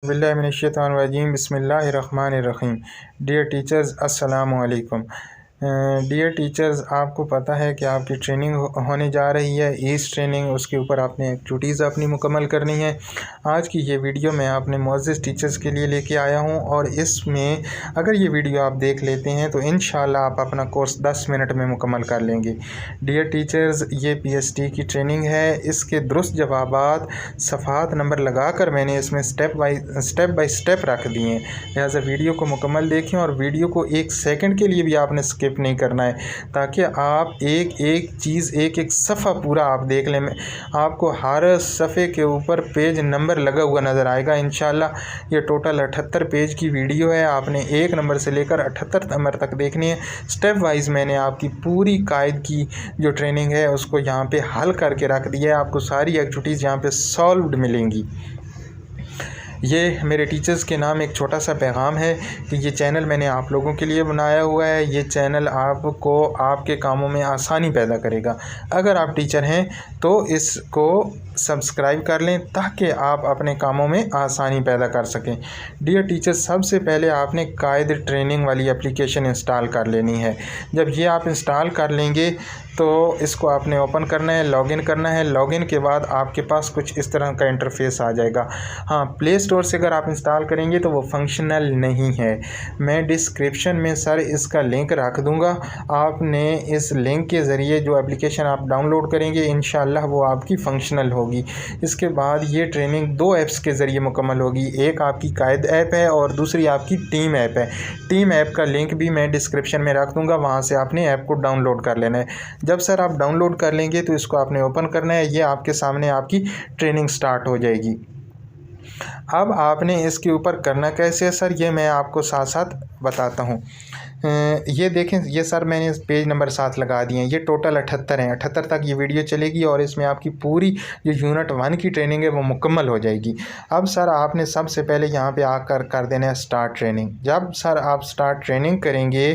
बिस्मिल्लाहिर्रहमानिर्रहीम बिस्मिल्लाहिर्रहमानिर्रहीम। Dear teachers, अस्सलामु अलैकुम। डियर टीचर्स, आपको पता है कि आपकी ट्रेनिंग होने जा रही है, ईज ट्रेनिंग। उसके ऊपर आपने एक्टिविटीज़ अपनी मुकम्मल करनी है। आज की ये वीडियो मैं अपने मुअज़्ज़िज़ टीचर्स के लिए लेके आया हूँ और इसमें अगर ये वीडियो आप देख लेते हैं तो इंशाल्लाह आप अपना कोर्स 10 मिनट में मुकम्मल कर लेंगे। डियर टीचर्स, ये PST की ट्रेनिंग है। इसके दुरुस्त जवाबात सफ़हात नंबर लगा कर मैंने इसमें स्टेप बाय स्टेप रख दिए हैं। लिहाजा वीडियो को मुकम्मल देखें और वीडियो को 1 सेकंड के लिए भी आपने स्किप नहीं करना है, ताकि आप एक एक चीज़, एक एक सफ़ा पूरा आप देख लें। आपको हर सफ़े के ऊपर पेज नंबर लगा हुआ नज़र आएगा इंशाल्लाह। ये टोटल 78 पेज की वीडियो है। आपने 1 नंबर से लेकर 78 नंबर तक देखनी है। स्टेप वाइज मैंने आपकी पूरी कायद की जो ट्रेनिंग है उसको यहाँ पे हल करके रख दिया है। आपको सारी एक्टिविटीज़ यहाँ पे सॉल्व्ड मिलेंगी। ये मेरे टीचर्स के नाम एक छोटा सा पैगाम है कि ये चैनल मैंने आप लोगों के लिए बनाया हुआ है। ये चैनल आपको आपके कामों में आसानी पैदा करेगा। अगर आप टीचर हैं तो इसको सब्सक्राइब कर लें ताकि आप अपने कामों में आसानी पैदा कर सकें। डियर टीचर्स, सबसे पहले आपने कायद ट्रेनिंग वाली एप्लीकेशन इंस्टॉल कर लेनी है। जब ये आप इंस्टॉल कर लेंगे तो इसको आपने ओपन करना है, लॉगिन करना है। लॉगिन के बाद आपके पास कुछ इस तरह का इंटरफेस आ जाएगा। हाँ, प्ले स्टोर से अगर आप इंस्टॉल करेंगे तो वो फंक्शनल नहीं है। मैं डिस्क्रिप्शन में सर इसका लिंक रख दूंगा। आपने इस लिंक के ज़रिए जो एप्लीकेशन आप डाउनलोड करेंगे इंशाल्लाह वो आपकी फ़ंक्शनल होगी। इसके बाद ये ट्रेनिंग 2 ऐप्स के ज़रिए मुकम्मल होगी। एक आपकी कायद ऐप है और दूसरी आपकी टीम ऐप है। टीम ऐप का लिंक भी मैं डिस्क्रिप्शन में रख दूँगा, वहाँ से आपने ऐप को डाउनलोड कर लेना है। जब सर आप डाउनलोड कर लेंगे तो इसको आपने ओपन करना है। ये आपके सामने आपकी ट्रेनिंग स्टार्ट हो जाएगी। अब आपने इसके ऊपर करना कैसे है सर, ये मैं आपको साथ साथ बताता हूँ। ये देखें, ये सर मैंने पेज नंबर 7 लगा दिए हैं। ये टोटल 78 हैं। 78 तक ये वीडियो चलेगी और इसमें आपकी पूरी जो यूनिट 1 की ट्रेनिंग है वो मुकम्मल हो जाएगी। अब सर आपने सबसे पहले यहाँ पे आकर कर देना है स्टार्ट ट्रेनिंग। जब सर आप स्टार्ट ट्रेनिंग करेंगे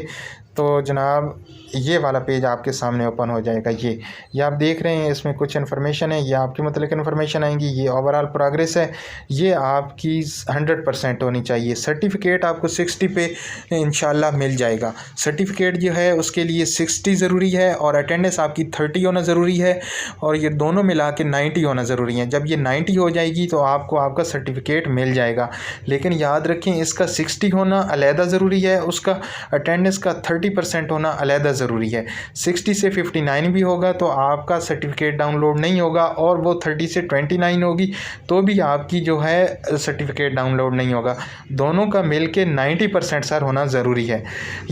तो जनाब ये वाला पेज आपके सामने ओपन हो जाएगा। ये आप देख रहे हैं, इसमें कुछ इन्फॉर्मेशन है। ये आपकी मतलब इन्फॉर्मेशन आएंगी। ये ओवरऑल प्रोग्रेस है। ये आपकी 100% होनी चाहिए। सर्टिफिकेट आपको 60 पे इंशाल्लाह मिल जाएगा। सर्टिफिकेट जो है उसके लिए 60 ज़रूरी है और अटेंडेंस आपकी 30 होना ज़रूरी है और ये दोनों मिला के 90 होना ज़रूरी है। जब ये 90 हो जाएगी तो आपको आपका सर्टिफिकेट मिल जाएगा। लेकिन याद रखें, इसका 60 होना अलहदा ज़रूरी है, उसका अटेंडेंस का 30% होना अलहदा ज़रूरी है। 60 से 59 भी होगा तो आपका सर्टिफिकेट डाउनलोड नहीं होगा और वो 30 से 29 होगी तो भी आपकी जो है सर्टिफिकेट डाउनलोड नहीं होगा। दोनों का मिल के 90% सर होना ज़रूरी है।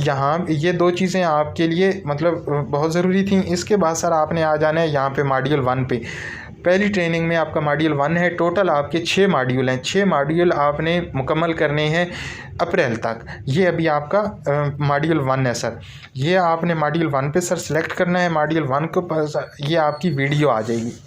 यहाँ ये 2 चीज़ें आपके लिए मतलब बहुत ज़रूरी थी। इसके बाद सर आपने आ जाना है यहाँ पे मॉड्यूल 1 पे। पहली ट्रेनिंग में आपका मॉड्यूल 1 है। टोटल आपके 6 मॉड्यूल हैं। 6 मॉड्यूल आपने मुकम्मल करने हैं अप्रैल तक। ये अभी आपका मॉड्यूल 1 है सर। ये आपने मॉड्यूल 1 पे सर सेलेक्ट करना है। मॉड्यूल 1 को ये आपकी वीडियो आ जाएगी।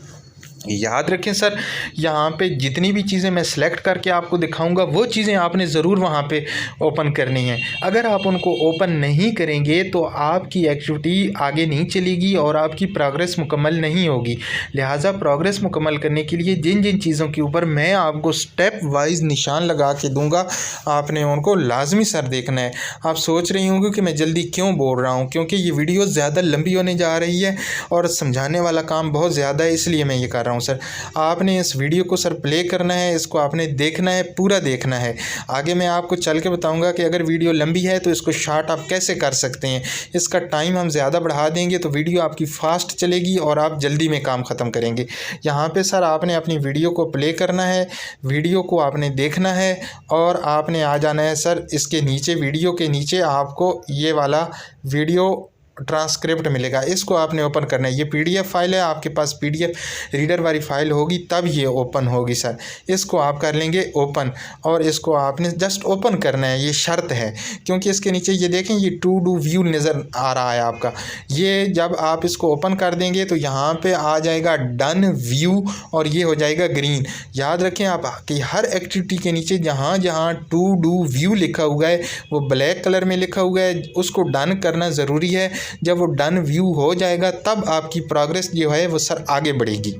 याद रखें सर, यहाँ पे जितनी भी चीज़ें मैं सिलेक्ट करके आपको दिखाऊंगा वो चीज़ें आपने ज़रूर वहाँ पे ओपन करनी है। अगर आप उनको ओपन नहीं करेंगे तो आपकी एक्टिविटी आगे नहीं चलेगी और आपकी प्रोग्रेस मुकम्मल नहीं होगी। लिहाजा प्रोग्रेस मुकम्मल करने के लिए जिन जिन चीज़ों के ऊपर मैं आपको स्टेप वाइज निशान लगा के दूँगा, आपने उनको लाजमी सर देखना है। आप सोच रही होंगे कि मैं जल्दी क्यों बोल रहा हूँ, क्योंकि ये वीडियो ज़्यादा लंबी होने जा रही है और समझाने वाला काम बहुत ज़्यादा है, इसलिए मैं ये कर रहा हूँ सर। आपने इस वीडियो को सर प्ले करना है, इसको आपने देखना है, पूरा देखना है। आगे मैं आपको चल के बताऊंगा कि अगर वीडियो लंबी है तो इसको शॉर्ट आप कैसे कर सकते हैं। इसका टाइम हम ज़्यादा बढ़ा देंगे तो वीडियो आपकी फ़ास्ट चलेगी और आप जल्दी में काम ख़त्म करेंगे। यहाँ पे सर आपने अपनी वीडियो को प्ले करना है, वीडियो को आपने देखना है और आपने आ जाना है सर इसके नीचे। वीडियो के नीचे आपको ये वाला वीडियो ट्रांसक्रिप्ट मिलेगा, इसको आपने ओपन करना है। ये PDF फाइल है, आपके पास PDF रीडर वाली फ़ाइल होगी तब ये ओपन होगी सर। इसको आप कर लेंगे ओपन और इसको आपने जस्ट ओपन करना है। ये शर्त है क्योंकि इसके नीचे ये देखें, ये टू डू व्यू नज़र आ रहा है आपका। ये जब आप इसको ओपन कर देंगे तो यहाँ पे आ जाएगा डन व्यू और ये हो जाएगा ग्रीन। याद रखें आप कि हर एक्टिविटी के नीचे जहाँ जहाँ टू डू व्यू लिखा हुआ है वो ब्लैक कलर में लिखा हुआ है, उसको डन करना ज़रूरी है। जब वो डन व्यू हो जाएगा तब आपकी प्रोग्रेस जो है वो सर आगे बढ़ेगी।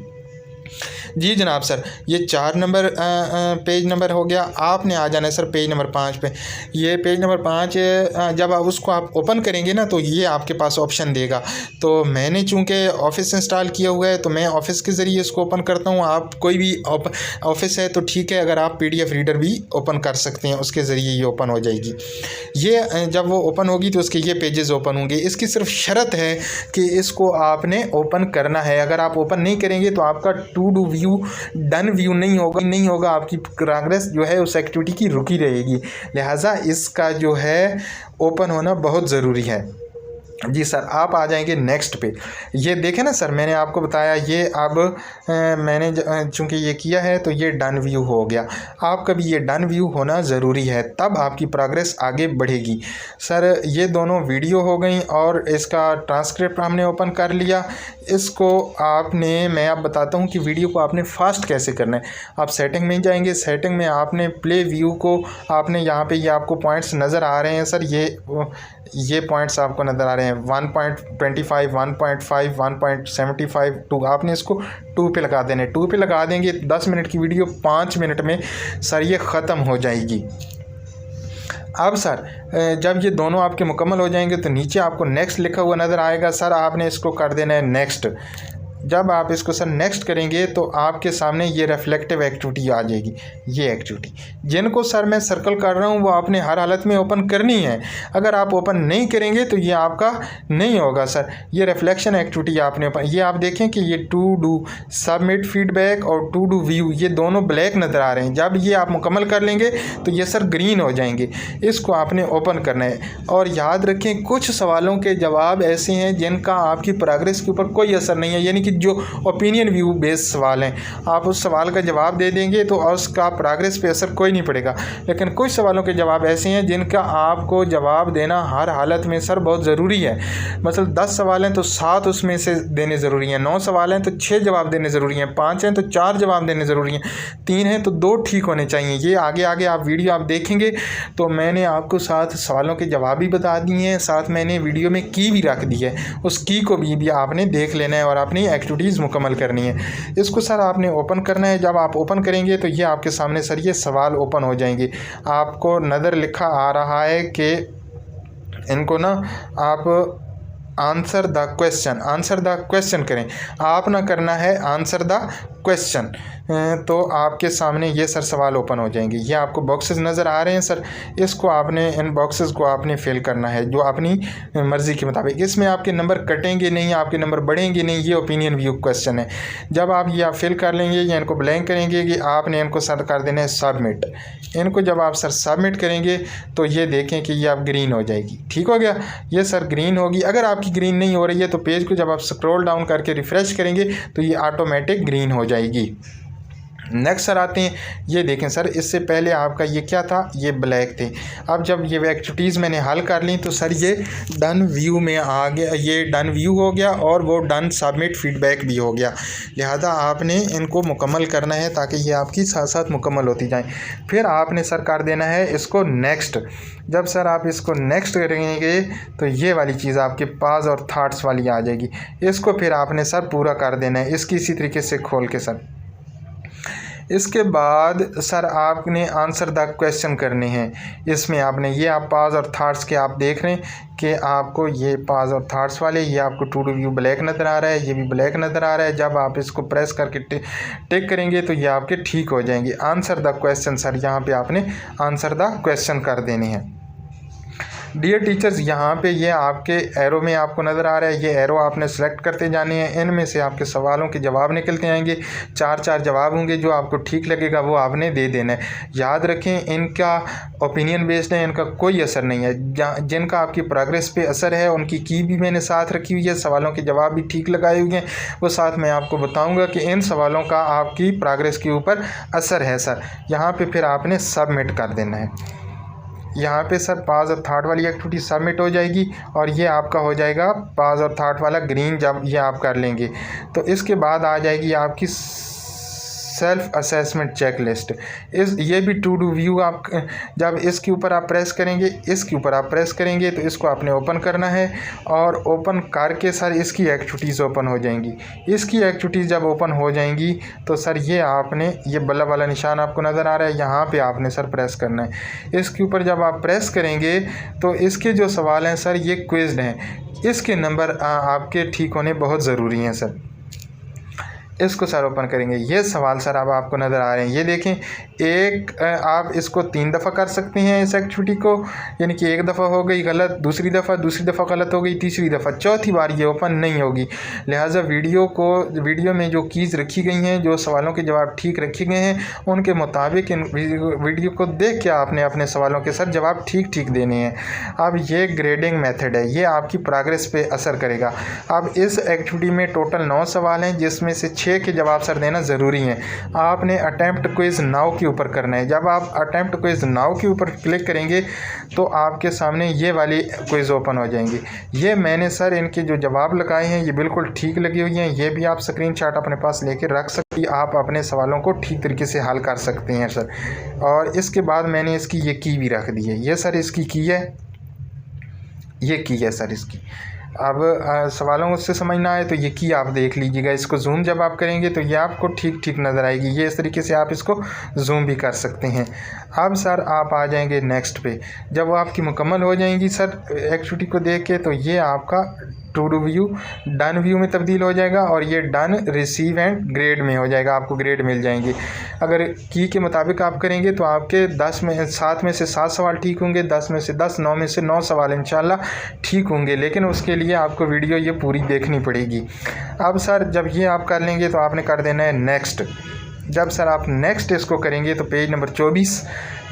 जी जनाब सर, ये 4 नंबर पेज नंबर हो गया। आपने आ जाना है सर पेज नंबर 5 पे। ये पेज नंबर 5 जब आप उसको आप ओपन करेंगे ना तो ये आपके पास ऑप्शन देगा। तो मैंने चूँकि ऑफिस इंस्टॉल किया हुआ है तो मैं ऑफिस के ज़रिए इसको ओपन करता हूँ। आप कोई भी ऑफिस है तो ठीक है, अगर आप PDF रीडर भी ओपन कर सकते हैं, उसके ज़रिए ये ओपन हो जाएगी। ये जब वो ओपन होगी तो उसके ये पेजेस ओपन होंगे। इसकी सिर्फ शर्त है कि इसको आपने ओपन करना है। अगर आप ओपन नहीं करेंगे तो आपका to do view done view नहीं होगा, आपकी प्रोग्रेस जो है उस एक्टिविटी की रुकी रहेगी। लिहाजा इसका जो है ओपन होना बहुत ज़रूरी है। जी सर, आप आ जाएंगे नेक्स्ट पे। ये देखें ना सर, मैंने आपको बताया ये अब मैंने चूँकि ये किया है तो ये डन व्यू हो गया। आपका भी ये डन व्यू होना ज़रूरी है, तब आपकी प्रोग्रेस आगे बढ़ेगी। सर ये दोनों वीडियो हो गई और इसका ट्रांसक्रिप्ट हमने ओपन कर लिया। इसको आपने, मैं आप बताता हूँ कि वीडियो को आपने फास्ट कैसे करना है। आप सेटिंग में जाएंगे, सेटिंग में आपने प्ले व्यू को आपने यहाँ पे ये आपको पॉइंट्स नज़र आ रहे हैं सर, ये पॉइंट्स आपको नज़र आ रहे हैं 1.25, 1.5, 1.75, 2। आपने इसको 2 पे लगा देना है। 2 पे लगा देंगे 10 मिनट की वीडियो 5 मिनट में सर ये ख़त्म हो जाएगी। अब सर जब ये दोनों आपके मुकम्मल हो जाएंगे तो नीचे आपको नेक्स्ट लिखा हुआ नज़र आएगा। सर आपने इसको कर देना है नेक्स्ट। जब आप इसको सर नेक्स्ट करेंगे तो आपके सामने ये रिफ्लेक्टिव एक्टिविटी आ जाएगी। ये एक्टिविटी जिनको सर मैं सर्कल कर रहा हूँ वो आपने हर हालत में ओपन करनी है। अगर आप ओपन नहीं करेंगे तो ये आपका नहीं होगा सर। ये रिफ्लेक्शन एक्टिविटी आपने ओपन, ये आप देखें कि ये टू डू सबमिट फीडबैक और टू डू व्यू ये दोनों ब्लैक नज़र आ रहे हैं। जब ये आप मुकम्मल कर लेंगे तो ये सर ग्रीन हो जाएंगे। इसको आपने ओपन करना है। और याद रखें कुछ सवालों के जवाब ऐसे हैं जिनका आपकी प्रोग्रेस के ऊपर कोई असर नहीं है, यानी कि जो ओपिनियन व्यू बेस्ड सवाल हैं, आप उस सवाल का जवाब दे देंगे तो उसका प्रोग्रेस पे असर कोई नहीं पड़ेगा। लेकिन कुछ सवालों के जवाब ऐसे हैं जिनका आपको जवाब देना हर हालत में सर बहुत ज़रूरी है। मतलब 10 सवाल हैं तो 7 उसमें से देने ज़रूरी हैं, 9 सवाल हैं तो 6 जवाब देने ज़रूरी हैं, 5 हैं तो 4 जवाब देने ज़रूरी हैं, 3 हैं तो 2 ठीक होने चाहिए। ये आगे आगे आप वीडियो आप देखेंगे तो मैंने आपको 7 सवालों के जवाब भी बता दिए हैं, साथ मैंने वीडियो में की भी रख दी है। उस की को भी आपने देख लेना है और अपनी एक्टिविटीज़ मुकम्मल करनी है। इसको सर आपने ओपन करना है। जब आप ओपन करेंगे तो ये आपके सामने सर ये सवाल ओपन हो जाएंगे। आपको नज़र लिखा आ रहा है कि इनको ना आप आंसर द क्वेश्चन करें। आप ना करना है आंसर द क्वेश्चन। तो आपके सामने ये सर सवाल ओपन हो जाएंगे। ये आपको बॉक्सेस नज़र आ रहे हैं सर, इसको आपने इन बॉक्सेस को आपने फिल करना है जो अपनी मर्ज़ी के मुताबिक। इसमें आपके नंबर कटेंगे नहीं, आपके नंबर बढ़ेंगे नहीं। ये ओपिनियन व्यू क्वेश्चन है। जब आप ये फिल कर लेंगे या इनको ब्लैंक करेंगे कि आपने इनको सर कर देना है सबमिट। इनको जब आप सर सबमिट करेंगे तो ये देखें कि ये आप ग्रीन हो जाएगी। ठीक हो गया, ये सर ग्रीन होगी। अगर आपकी ग्रीन नहीं हो रही है तो पेज को जब आप स्क्रॉल डाउन करके रिफ़्रेश करेंगे तो ये ऑटोमेटिक ग्रीन हो जाएगी। नेक्स्ट सर आते हैं, ये देखें सर इससे पहले आपका ये क्या था, ये ब्लैक थे। अब जब ये एक्टिविटीज़ मैंने हल कर ली तो सर ये डन व्यू में आ गया, ये डन व्यू हो गया और वो डन सबमिट फीडबैक भी हो गया। लिहाजा आपने इनको मुकम्मल करना है ताकि ये आपकी साथ साथ मुकम्मल होती जाएं। फिर आपने सर कर देना है इसको नेक्स्ट। जब सर आप इसको नेक्स्ट करेंगे तो ये वाली चीज़ आपके पास और थाट्स वाली आ जाएगी। इसको फिर आपने सर पूरा कर देना है, इसकी इसी तरीके से खोल के सर। इसके बाद सर आपने आंसर द क्वेश्चन करने हैं। इसमें आपने ये आप पास और थाट्स के आप देख रहे हैं कि आपको ये पास और थाट्स वाले ये आपको टू डू व्यू ब्लैक नज़र आ रहा है, ये भी ब्लैक नज़र आ रहा है। जब आप इसको प्रेस करके टिक करेंगे तो ये आपके ठीक हो जाएंगे। आंसर द क्वेश्चन सर यहाँ पे आपने आंसर द क्वेश्चन कर देने हैं। डियर टीचर्स, यहाँ पे ये आपके एरो में आपको नज़र आ रहा है, ये एरो आपने सेलेक्ट करते जाने हैं। इनमें से आपके सवालों के जवाब निकलते आएंगे। 4 जवाब होंगे, जो आपको ठीक लगेगा वो आपने दे देना है। याद रखें इनका ओपिनियन बेस्ड है, इनका कोई असर नहीं है। जिनका आपकी प्रोग्रेस पे असर है उनकी की भी मैंने साथ रखी हुई है, सवालों के जवाब भी ठीक लगाए हुए हैं। वो साथ मैं आपको बताऊँगा कि इन सवालों का आपकी प्रोग्रेस के ऊपर असर है सर। यहाँ पर फिर आपने सबमिट कर देना है। यहाँ पे सर पास और थाट वाली एक्टिविटी सबमिट हो जाएगी और ये आपका हो जाएगा पास और थाट वाला ग्रीन। जब ये आप कर लेंगे तो इसके बाद आ जाएगी आपकी सेल्फ असेसमेंट चेकलिस्ट। ये भी टू डू व्यू आप जब इसके ऊपर आप प्रेस करेंगे, इसके ऊपर आप प्रेस करेंगे तो इसको आपने ओपन करना है और ओपन करके सर इसकी एक्टिविटीज़ ओपन हो जाएंगी। इसकी एक्टिविटीज़ जब ओपन हो जाएंगी तो सर ये आपने ये बल्ला वाला निशान आपको नज़र आ रहा है, यहाँ पे आपने सर प्रेस करना है। इसके ऊपर जब आप प्रेस करेंगे तो इसके जो सवाल हैं सर ये क्विज्ड हैं, इसके नंबर आपके ठीक होने बहुत ज़रूरी हैं सर। इसको सर ओपन करेंगे, ये सवाल सर अब आपको नज़र आ रहे हैं। ये देखें, एक आप इसको 3 दफ़ा कर सकते हैं इस एक्टिविटी को, यानी कि एक दफ़ा हो गई गलत, दूसरी दफ़ा गलत हो गई, तीसरी दफ़ा, चौथी बार ये ओपन नहीं होगी। लिहाजा वीडियो में जो कीज़ रखी गई हैं, जो सवालों के जवाब ठीक रखे गए हैं, उनके मुताबिक इन वीडियो को देख के आपने अपने सवालों के सर जवाब ठीक देने हैं। अब ये ग्रेडिंग मेथड है, ये आपकी प्रोग्रेस पे असर करेगा। अब इस एक्टिविटी में टोटल 9 सवाल हैं, जिसमें से 6 के जवाब सर देना ज़रूरी है। आपने अटैम्प्ट क्विज़ नाउ के ऊपर करना है। जब आप अटैम्प्ट क्विज़ नाउ के ऊपर क्लिक करेंगे तो आपके सामने ये वाली क्विज़ ओपन हो जाएंगी। ये मैंने सर इनके जो जवाब लगाए हैं ये बिल्कुल ठीक लगी हुई हैं। ये भी आप स्क्रीनशॉट अपने पास लेके रख सकते हैं, आप अपने सवालों को ठीक तरीके से हल कर सकते हैं सर। और इसके बाद मैंने इसकी ये की भी रख दी है, ये सर इसकी की है, ये की है सर इसकी। अब सवालों उससे समझना है तो ये की आप देख लीजिएगा। इसको जूम जब आप करेंगे तो ये आपको ठीक नज़र आएगी। ये इस तरीके से आप इसको जूम भी कर सकते हैं। अब सर आप आ जाएंगे नेक्स्ट पे। जब वो आपकी मुकम्मल हो जाएंगी सर एक्टिविटी को देख के, तो ये आपका to do view done view में तब्दील हो जाएगा और ये डन रिसीव एंड ग्रेड में हो जाएगा। आपको ग्रेड मिल जाएंगे। अगर की के मुताबिक आप करेंगे तो आपके 7 में से 7 सवाल ठीक होंगे, 10 में से 10, 9 में से 9 सवाल इंशाल्लाह ठीक होंगे। लेकिन उसके लिए आपको वीडियो ये पूरी देखनी पड़ेगी। अब सर जब ये आप कर लेंगे तो आपने कर देना है नेक्स्ट। जब सर आप नेक्स्ट इसको करेंगे तो पेज नंबर 24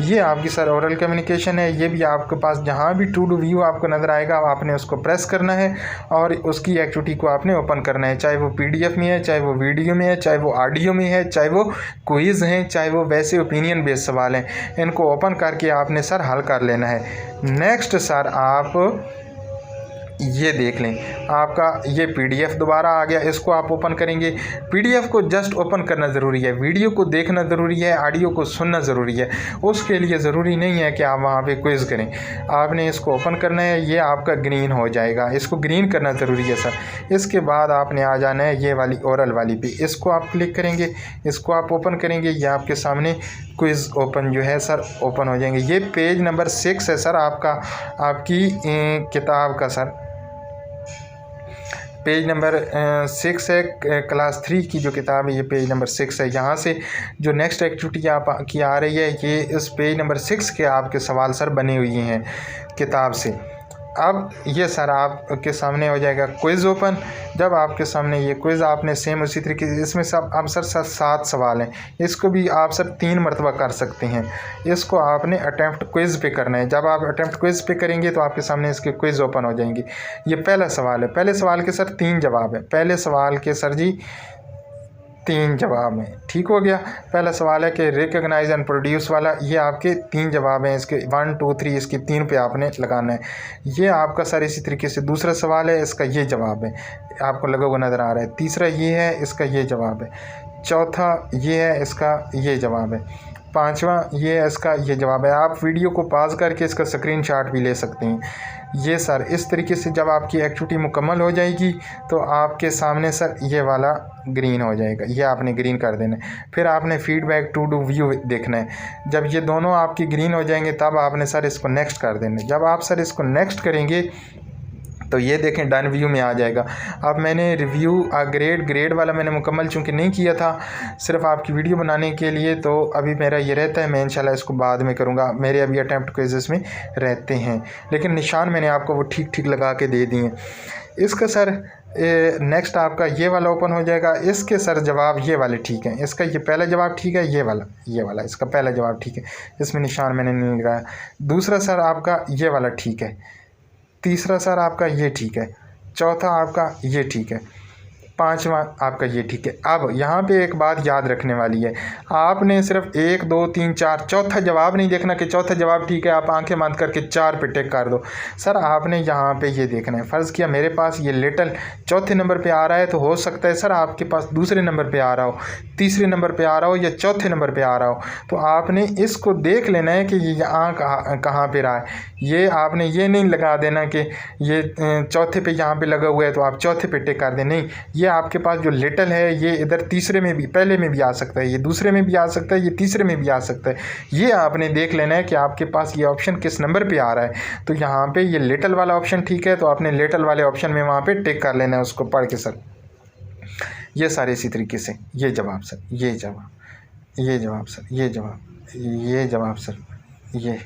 ये आपकी सर ओरल कम्युनिकेशन है। ये भी आपके पास जहाँ भी टू डू व्यू आपको नज़र आएगा आपने उसको प्रेस करना है और उसकी एक्टिविटी को आपने ओपन करना है। चाहे वो PDF में है, चाहे वो वीडियो में है, चाहे वो ऑडियो में है, चाहे वो क्विज़ हैं, चाहे वो वैसे ओपिनियन बेस्ड सवाल हैं, इनको ओपन करके आपने सर हल कर लेना है। नेक्स्ट सर आप ये देख लें, आपका ये PDF दोबारा आ गया। इसको आप ओपन करेंगे। PDF को जस्ट ओपन करना ज़रूरी है, वीडियो को देखना ज़रूरी है, ऑडियो को सुनना ज़रूरी है। उसके लिए ज़रूरी नहीं है कि आप वहाँ पे क्विज़ करें। आपने इसको ओपन करना है, ये आपका ग्रीन हो जाएगा। इसको ग्रीन करना ज़रूरी है सर। इसके बाद आपने आ जाना है ये वाली ओरल वाली पे। इसको आप क्लिक करेंगे, इसको आप ओपन करेंगे, ये आपके सामने क्विज़ ओपन जो है सर ओपन हो जाएंगे। ये पेज नंबर 6 है सर आपकी किताब का सर पेज नंबर 6 है। क्लास 3 की जो किताब है ये पेज नंबर 6 है। यहाँ से जो नेक्स्ट एक्टिविटी की आ रही है ये इस पेज नंबर 6 के आपके सवाल सर बने हुए हैं किताब से। अब ये सर आपके सामने हो जाएगा क्विज़ ओपन। जब आपके सामने ये क्विज़ आपने सेम उसी तरीके से, इसमें सब आप सर 7 सवाल हैं, इसको भी आप सर 3 मरतबा कर सकते हैं। इसको आपने अटैम्प्ट क्विज़ पे करना है। जब आप अटैम्प्ट क्विज़ पे करेंगे तो आपके सामने इसके क्विज़ ओपन हो जाएंगे। ये पहला सवाल है, पहले सवाल के सर 3 जवाब है। पहले सवाल के सर जी 3 जवाब हैं। ठीक हो गया। पहला सवाल है कि रिकग्नाइज एंड प्रोड्यूस वाला, ये आपके 3 जवाब हैं। इसके 1 2 3 इसकी 3 पे आपने लगाना है। ये आपका सर इसी तरीके से दूसरा सवाल है, इसका ये जवाब है, आपको लगा हुआ नज़र आ रहा है। तीसरा ये है, इसका ये जवाब है। चौथा ये है, इसका ये जवाब है। 5वां ये है, इसका ये जवाब है। आप वीडियो को पॉज करके इसका स्क्रीनशॉट भी ले सकते हैं। ये सर इस तरीके से जब आपकी एक्टिविटी मुकम्मल हो जाएगी तो आपके सामने सर ये वाला ग्रीन हो जाएगा, ये आपने ग्रीन कर देना है। फिर आपने फीडबैक टू डू व्यू देखना है। जब ये दोनों आपकी ग्रीन हो जाएंगे तब आपने सर इसको नेक्स्ट कर देना है। जब आप सर इसको नेक्स्ट करेंगे तो ये देखें डन व्यू में आ जाएगा। अब मैंने रिव्यू ग्रेड वाला मैंने मुकम्मल चूँकि नहीं किया था, सिर्फ आपकी वीडियो बनाने के लिए, तो अभी मेरा ये रहता है, मैं इंशाल्लाह इसको बाद में करूँगा। मेरे अभी अटैम्प्ट क्विज़ेस में रहते हैं, लेकिन निशान मैंने आपको वो ठीक लगा के दे दिए। इसका सर नेक्स्ट आपका ये वाला ओपन हो जाएगा। इसके सर जवाब ये वाले ठीक हैं। इसका ये पहला जवाब ठीक है, ये वाला इसका पहला जवाब ठीक है, इसमें निशान मैंने नहीं लगाया। दूसरा सर आपका ये वाला ठीक है। तीसरा सर आपका ये ठीक है। चौथा आपका ये ठीक है। पाँचवा आपका ये ठीक है। अब यहाँ पे एक बात याद रखने वाली है, आपने सिर्फ 1 2 3 4 चौथा जवाब नहीं देखना कि चौथा जवाब ठीक है आप आंखें बंद करके 4 पे टिक कर दो। सर आपने यहाँ पे ये देखना है, फ़र्ज़ किया मेरे पास ये लिटिल चौथे नंबर पे आ रहा है, तो हो सकता है सर आपके पास दूसरे नंबर पे आ रहा हो, तीसरे नंबर पे आ रहा हो या चौथे नंबर पे आ रहा हो। तो आपने इसको देख लेना है कि ये यहाँ कहाँ पे रहा है। ये आपने ये नहीं लगा देना कि ये चौथे पे यहाँ पे लगा हुआ है तो आप चौथे पे टिक कर दें, नहीं। ये आपके पास जो लिटिल है ये इधर तीसरे में भी, पहले में भी आ सकता है, ये दूसरे में भी आ सकता है, ये तीसरे में भी आ सकता है। ये आपने देख लेना है कि आपके पास ये ऑप्शन किस नंबर पे आ रहा है। तो यहाँ पे ये लिटिल वाला ऑप्शन ठीक है, तो आपने लिटिल वाले ऑप्शन में वहाँ पे टिक कर लेना है उसको पढ़ के। सर ये सारे इसी तरीके से, ये जवाब सर, ये जवाब, ये जवाब सर, ये जवाब, ये जवाब सर, ये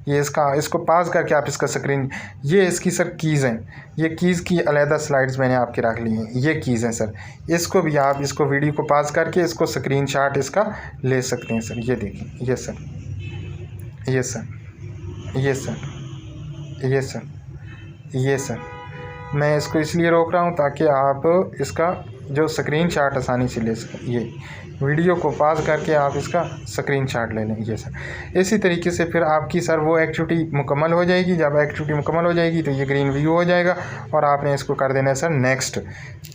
इसको पास करके आप इसका स्क्रीन, ये इसकी सर कीज़ हैं, ये कीज़ की अलहदा स्लाइड्स मैंने आपके रख ली हैं, ये कीज़ हैं सर। इसको भी आप इसको वीडियो को पास करके इसको स्क्रीनशॉट इसका ले सकते हैं सर। ये देखिए, ये सर, ये सर, ये सर, ये सर, ये सर। मैं इसको इसलिए रोक रहा हूँ ताकि आप इसका जो स्क्रीनशॉट आसानी से ले सकें। ये वीडियो को पॉज करके आप इसका स्क्रीनशॉट ले लें। ये सर इसी तरीके से फिर आपकी सर वो एक्टिविटी मुकम्मल हो जाएगी। जब एक्टिविटी मुकम्मल हो जाएगी तो ये ग्रीन व्यू हो जाएगा और आपने इसको कर देना है सर नेक्स्ट।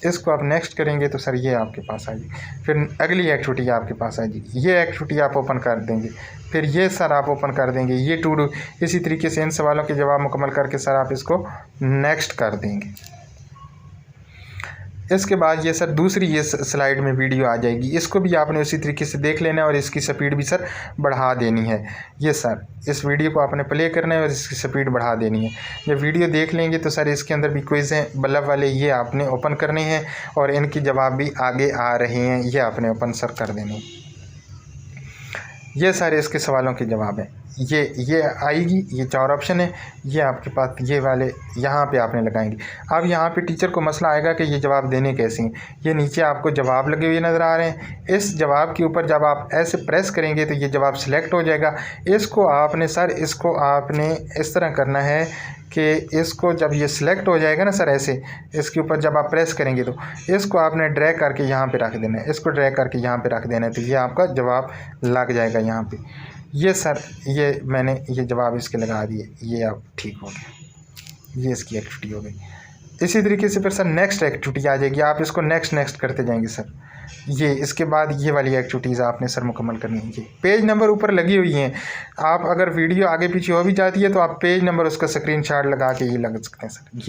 इसको आप नेक्स्ट करेंगे तो सर ये आपके पास आ जाएगी, फिर अगली एक्टिविटी आपके पास आ जाएगी। ये एक्टिविटी आप ओपन कर देंगे, फिर ये सर आप ओपन कर देंगे, ये टू डू। इसी तरीके से इन सवालों के जवाब मुकम्मल करके सर आप इसको नेक्स्ट कर देंगे। इसके बाद ये सर दूसरी ये स्लाइड में वीडियो आ जाएगी, इसको भी आपने उसी तरीके से देख लेना है और इसकी स्पीड भी सर बढ़ा देनी है। ये सर इस वीडियो को आपने प्ले करना है और इसकी स्पीड बढ़ा देनी है। जब वीडियो देख लेंगे तो सर इसके अंदर भी क्विज़ हैं बल्ब वाले, ये आपने ओपन करने हैं और इनके जवाब भी आगे आ रहे हैं, ये आपने ओपन सर कर देने। ये सारे इसके सवालों के जवाब हैं। ये आएगी, ये 4 ऑप्शन है, ये आपके पास ये वाले यहाँ पे आपने लगाएंगे। अब यहाँ पे टीचर को मसला आएगा कि ये जवाब देने कैसे हैं। ये नीचे आपको जवाब लगे हुए नज़र आ रहे हैं, इस जवाब के ऊपर जब आप ऐसे प्रेस करेंगे तो ये जवाब सिलेक्ट हो जाएगा। इसको आपने सर इसको आपने इस तरह करना है कि इसको जब ये सिलेक्ट हो जाएगा ना सर, ऐसे इसके ऊपर जब आप प्रेस करेंगे तो इसको आपने ड्रैग करके यहाँ पे रख देना है, इसको ड्रैग करके यहाँ पे रख देना है, तो ये आपका जवाब लग जाएगा यहाँ पे। ये सर ये मैंने ये जवाब इसके लगा दिए, ये आप ठीक हो गया, ये इसकी एक्टिविटी हो गई। इसी तरीके से फिर सर नेक्स्ट एक्टिविटी आ जाएगी, आप इसको नेक्स्ट करते जाएंगे सर। ये इसके बाद ये वाली एक्टिविटीज़ आपने सर मुकम्मल करनी है। ये पेज नंबर ऊपर लगी हुई हैं, आप अगर वीडियो आगे पीछे हो भी जाती है तो आप पेज नंबर उसका स्क्रीनशॉट लगा के ये लगा सकते हैं सर।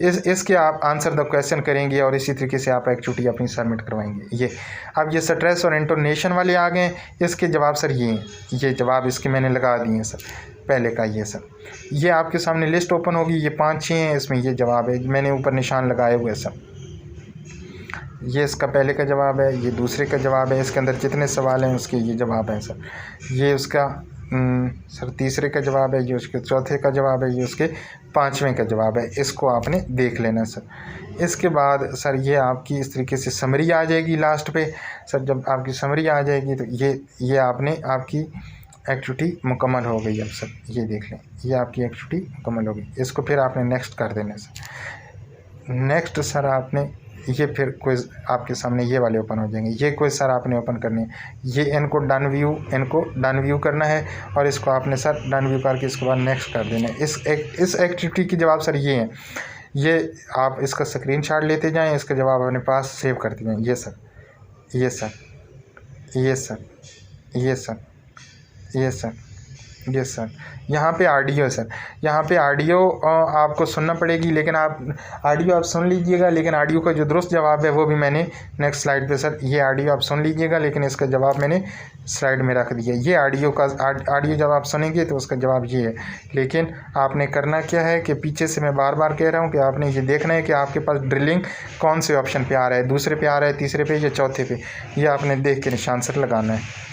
ये इसके आप आंसर द क्वेश्चन करेंगे और इसी तरीके से आप एक्टिविटी अपनी सबमिट करवाएंगे। ये अब ये स्ट्रेस और इंटोनेशन वाले आ गए, इसके जवाब सर ये हैं, ये जवाब इसके मैंने लगा दिए हैं सर। पहले का ये सर, ये आपके सामने लिस्ट ओपन होगी, ये 5-6 हैं, इसमें ये जवाब है, मैंने ऊपर निशान लगाए हुए सर। ये इसका पहले का जवाब है, ये दूसरे का जवाब है, इसके अंदर जितने सवाल हैं उसके ये जवाब हैं सर। ये उसका सर तीसरे का जवाब है, ये उसके चौथे का जवाब है, ये उसके 5वें का जवाब है। इसको आपने देख लेना सर। इसके बाद सर ये आपकी इस तरीके से समरी आ जाएगी लास्ट पे सर। जब आपकी समरी आ जाएगी तो ये आपने आपकी एक्टिविटी मुकम्मल हो गई। अब सर ये देख लें, ये आपकी एक्टिविटी मुकम्मल हो गई। इसको फिर आपने नेक्स्ट कर देना सर। नेक्स्ट सर आपने ये फिर क्विज़ आपके सामने ये वाले ओपन हो जाएंगे। ये क्विज़ सर आपने ओपन करने हैं, ये इनको डन व्यू करना है और इसको आपने सर डन व्यू करके इसके बाद नेक्स्ट कर देना है। इस एक्टिविटी के जवाब सर ये हैं, ये आप इसका स्क्रीनशॉट लेते जाएं, इसका जवाब अपने पास सेव करते जाएं। ये सर, ये सर, ये सर, ये सर, ये सर, ये सर। यहाँ पे ऑडियो सर, यहाँ पे ऑडियो आपको सुनना पड़ेगी, लेकिन आप ऑडियो आप सुन लीजिएगा, लेकिन ऑडियो का जो दुरुस्त जवाब है वो भी मैंने नेक्स्ट स्लाइड पे सर, ये ऑडियो आप सुन लीजिएगा, लेकिन इसका जवाब मैंने स्लाइड में रख दिया। ये ऑडियो जब आप सुनेंगे तो उसका जवाब ये है, लेकिन आपने करना क्या है कि पीछे से मैं बार बार कह रहा हूँ कि आपने ये देखना है कि आपके पास ड्रिलिंग कौन से ऑप्शन पर आ रहा है, दूसरे पे आ रहा है, तीसरे पे या चौथे पे, ये आपने देख के निशान सर लगाना है।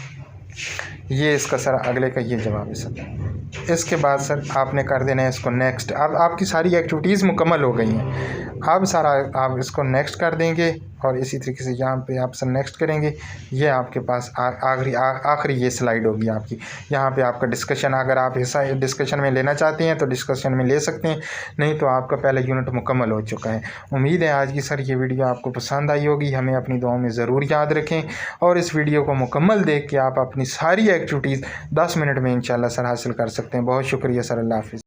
ये इसका सर अगले का ये जवाब है सर। इसके बाद सर आपने कर देना है इसको नेक्स्ट। अब आपकी सारी एक्टिविटीज़ मुकम्मल हो गई हैं। अब सर आप इसको नेक्स्ट कर देंगे और इसी तरीके से यहाँ पे आप नेक्स्ट करेंगे, ये आपके पास आखिरी ये स्लाइड होगी आपकी। यहाँ पे आपका डिस्कशन, अगर आप हिस्सा डिस्कशन में लेना चाहते हैं तो डिस्कशन में ले सकते हैं, नहीं तो आपका पहला यूनिट मुकम्मल हो चुका है। उम्मीद है आज की सर ये वीडियो आपको पसंद आई होगी। हमें अपनी दुआओं में ज़रूर याद रखें और इस वीडियो को मुकम्मल देख के आप अपनी सारी एक्टिविटीज़ 10 मिनट में इंशाल्लाह सर हासिल कर सकते हैं। बहुत शुक्रिया सर, अल्लाह हाफ़िज़।